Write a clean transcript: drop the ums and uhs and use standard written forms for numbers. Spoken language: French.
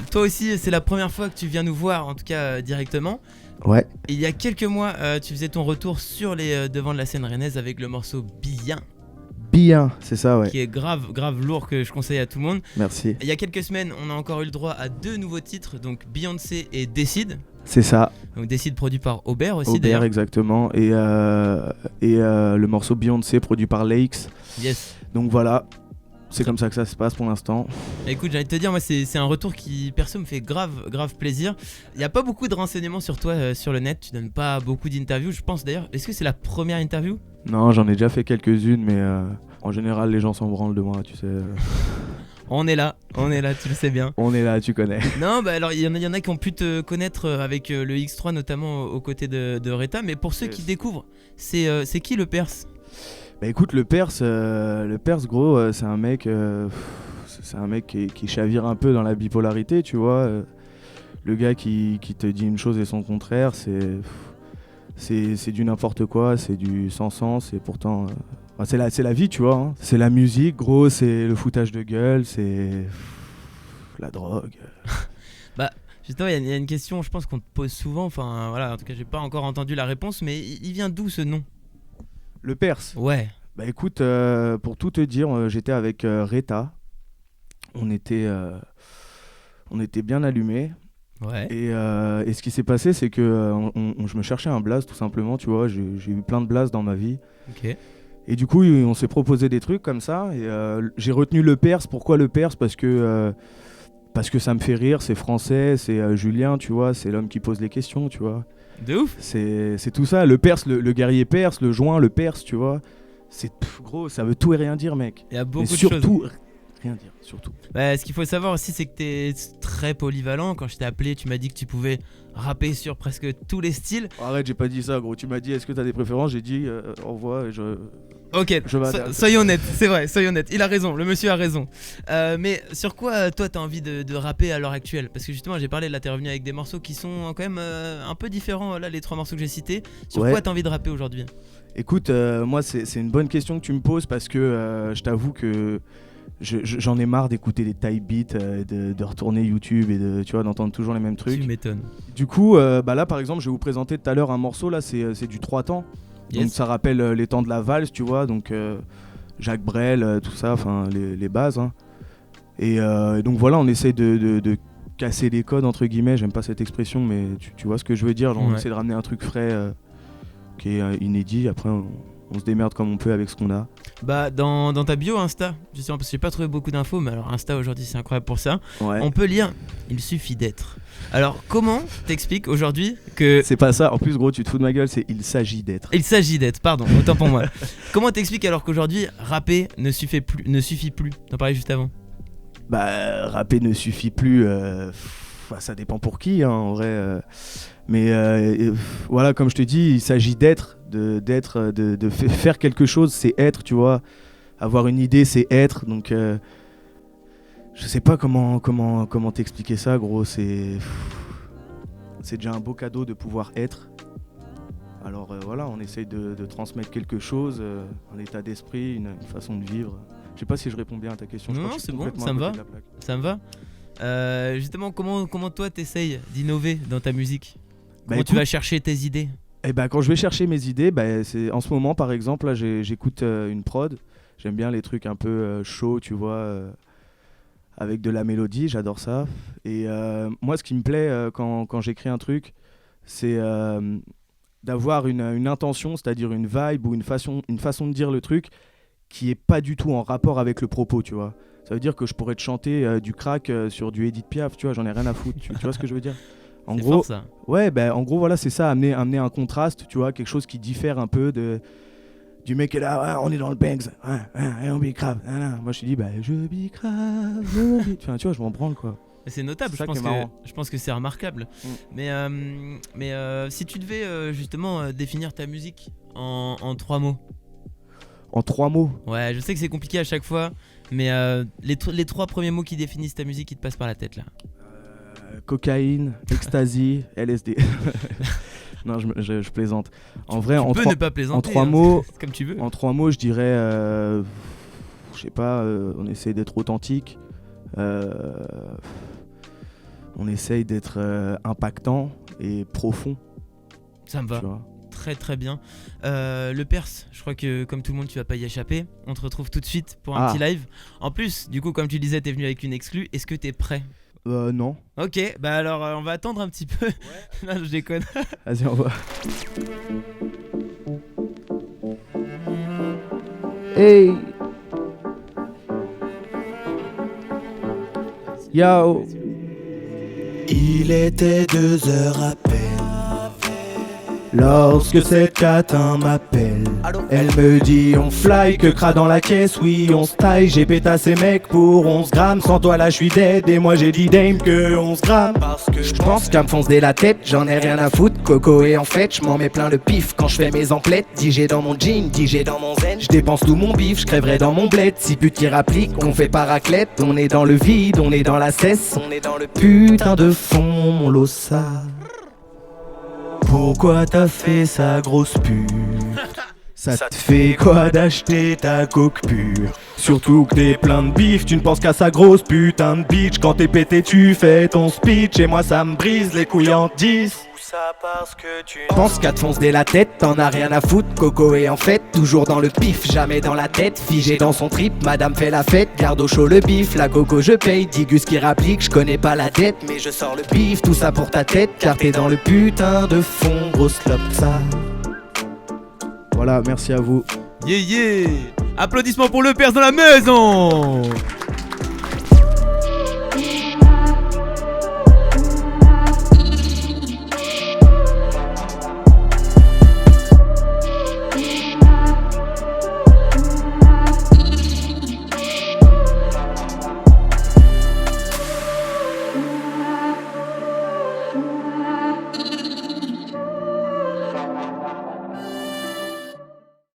toi aussi, c'est la première fois que tu viens nous voir, en tout cas directement. Ouais. Et il y a quelques mois, tu faisais ton retour sur les devants de la scène rennaise avec le morceau Bien, Bien, c'est ça, ouais. qui est grave lourd, que je conseille à tout le monde. Merci. Il y a quelques semaines, on a encore eu le droit à 2 nouveaux titres, donc Beyoncé et Décide. C'est ça. Donc Décide produit par Aubert aussi Aubert, d'ailleurs. exactement. Et le morceau Beyoncé produit par Lakes. Yes. Donc voilà, c'est comme ça que ça se passe pour l'instant. Écoute, j'ai envie de te dire, moi c'est un retour qui perso me fait grave plaisir. Il n'y a pas beaucoup de renseignements sur toi sur le net, tu donnes pas beaucoup d'interviews, je pense d'ailleurs. Est-ce que c'est la première interview ? Non, j'en ai déjà fait quelques-unes, mais en général, les gens s'en branlent de moi, tu sais. On est là, tu le sais bien. On est là, tu connais. Non, bah alors il y en a qui ont pu te connaître avec le X3 notamment aux côtés de Reta, mais pour ceux qui découvrent, c'est qui le Perse ? Bah écoute, le Perse gros, c'est un mec qui chavire un peu dans la bipolarité, tu vois. Le gars qui te dit une chose et son contraire, c'est du n'importe quoi, c'est du sans sens, et pourtant c'est la vie, tu vois. Hein. C'est la musique, gros, c'est le foutage de gueule, c'est la drogue. Bah justement, il y a une question, je pense qu'on te pose souvent, enfin voilà, en tout cas j'ai pas encore entendu la réponse, mais il vient d'où ce nom ? Le Perse. Ouais. Bah écoute, pour tout te dire, j'étais avec Reta. On était bien allumés. Ouais. Et ce qui s'est passé, c'est que je me cherchais un blaze tout simplement, tu vois. J'ai eu plein de blazes dans ma vie. Ok. Et du coup, on s'est proposé des trucs comme ça. Et j'ai retenu le Perse. Pourquoi le Perse ? Parce que ça me fait rire, c'est français, c'est Julien, tu vois. C'est l'homme qui pose les questions, tu vois. De ouf. C'est tout ça. Le Perse, le guerrier perse, le joint, le Perse, tu vois. Gros, ça veut tout et rien dire, mec. Il y a beaucoup Mais de surtout, choses. rien dire, surtout. Bah, ce qu'il faut savoir aussi, c'est que t'es très polyvalent. Quand je t'ai appelé, tu m'as dit que tu pouvais rapper sur presque tous les styles. Arrête, j'ai pas dit ça, gros. Tu m'as dit, est-ce que t'as des préférences ? J'ai dit, au revoir et je... Ok, soyons honnêtes, c'est vrai, soyons honnêtes. Il a raison, le monsieur a raison. Mais sur quoi, toi, t'as envie de rapper à l'heure actuelle ? Parce que justement, j'ai parlé, là, t'es revenu avec des morceaux qui sont quand même un peu différents, là, les 3 morceaux que j'ai cités. Sur quoi t'as envie de rapper aujourd'hui ? Écoute, moi, c'est une bonne question que tu me poses parce que je t'avoue que j'en ai marre d'écouter les type beats, de retourner YouTube et tu vois, d'entendre toujours les mêmes trucs. Tu m'étonnes. Du coup, là, par exemple, je vais vous présenter tout à l'heure un morceau, là, c'est du 3 temps. Yes. Donc ça rappelle les temps de la valse, tu vois, donc Jacques Brel, tout ça, enfin les bases. Hein. Et donc voilà, on essaie de casser les codes, entre guillemets, j'aime pas cette expression, mais tu vois ce que je veux dire, genre, on essaie de ramener un truc frais qui est inédit, après on se démerde comme on peut avec ce qu'on a. Bah dans ta bio Insta, justement, parce que j'ai pas trouvé beaucoup d'infos, mais alors Insta aujourd'hui c'est incroyable pour ça, on peut lire « Il suffit d'être ». Alors comment t'expliques aujourd'hui que... C'est pas ça, en plus gros tu te fous de ma gueule, c'est « il s'agit d'être ». Il s'agit d'être, pardon, autant pour moi. Comment t'expliques alors qu'aujourd'hui rapper ne suffit plus, t'en parlais juste avant. Bah rapper ne suffit plus, ça dépend pour qui hein, en vrai. Mais voilà, comme je te dis, il s'agit d'être, de faire quelque chose, c'est être, tu vois. Avoir une idée, c'est être, donc... je sais pas comment t'expliquer ça, gros. C'est déjà un beau cadeau de pouvoir être. Alors voilà, on essaye de transmettre quelque chose, un état d'esprit, une façon de vivre. Je sais pas si je réponds bien à ta question. Non, c'est bon, ça me va. Justement, comment toi t'essayes d'innover dans ta musique ? Comment tu vas chercher tes idées ? Eh ben, quand je vais chercher mes idées, c'est en ce moment par exemple, là j'écoute une prod. J'aime bien les trucs un peu chauds, tu vois. Avec de la mélodie, j'adore ça. Et moi, ce qui me plaît quand j'écris un truc, c'est d'avoir une intention, c'est-à-dire une vibe ou une façon de dire le truc qui est pas du tout en rapport avec le propos, tu vois. Ça veut dire que je pourrais te chanter du crack sur du Edith Piaf, tu vois, j'en ai rien à foutre. Tu vois ce que je veux dire ? En c'est gros, fort, ça. Ouais, en gros, voilà, c'est ça, amener un contraste, tu vois, quelque chose qui diffère un peu du mec qui est là, on est dans le Banks, et on bicrave. Moi, je te dis, je bicrave, enfin, tu vois, je m'en branle, quoi. C'est notable, je pense que c'est remarquable. Mais si tu devais justement définir ta musique en 3 mots. En 3 mots ? Ouais, je sais que c'est compliqué à chaque fois, mais les 3 premiers mots qui définissent ta musique qui te passent par la tête là. Cocaïne, ecstasy, LSD. Non, je plaisante. En vrai, tu peux ne pas plaisanter. En 3 mots, comme tu veux. En 3 mots, je dirais, je sais pas, on essaie d'être authentique. On essaye d'être impactant et profond. Ça me va. Très très bien. Le Perse, je crois que comme tout le monde tu vas pas y échapper. On te retrouve tout de suite pour un petit live. En plus, du coup comme tu disais t'es venu avec une exclue. Est-ce que t'es prêt? Non. Ok, bah alors on va attendre un petit peu. Non, je déconne. Vas-y, on va. Hey. Yo. Il était 2h à peine lorsque cette catin m'appelle. Elle me dit on fly, que cra dans la caisse, oui on se taille. J'ai pétassé mec pour 11 grammes, sans toi là je suis dead. Et moi j'ai dit dame que 11 grammes. Je pense qu'à me foncer la tête, j'en ai rien à foutre. Coco et en fait, je m'en mets plein le pif quand je fais mes emplettes. DJ dans mon jean, DJ dans mon zen. Je dépense tout mon bif, je crèverai dans mon bled. Si pute qui rapplique, on fait pas raclette. On est dans le vide, on est dans la cesse. On est dans le putain de fond, mon lossa. Pourquoi t'as fait sa grosse pute? Ça te fait quoi d'acheter ta coque pure? Surtout que t'es plein de bif, tu ne penses qu'à sa grosse putain de bitch. Quand t'es pété tu fais ton speech et moi ça me brise les couilles en 10. Ça parce que tu penses qu'à te foncer la tête, t'en as rien à foutre. Coco est en fait toujours dans le pif, jamais dans la tête, figé dans son trip. Madame fait la fête, garde au chaud le bif. La coco je paye, Digus qui rapplique, je connais pas la dette, mais je sors le bif. Tout ça pour ta tête, car t'es dans le putain de fond, grosse clope ça. Voilà, merci à vous. Yeah yeah. Applaudissements pour le Perse dans la maison.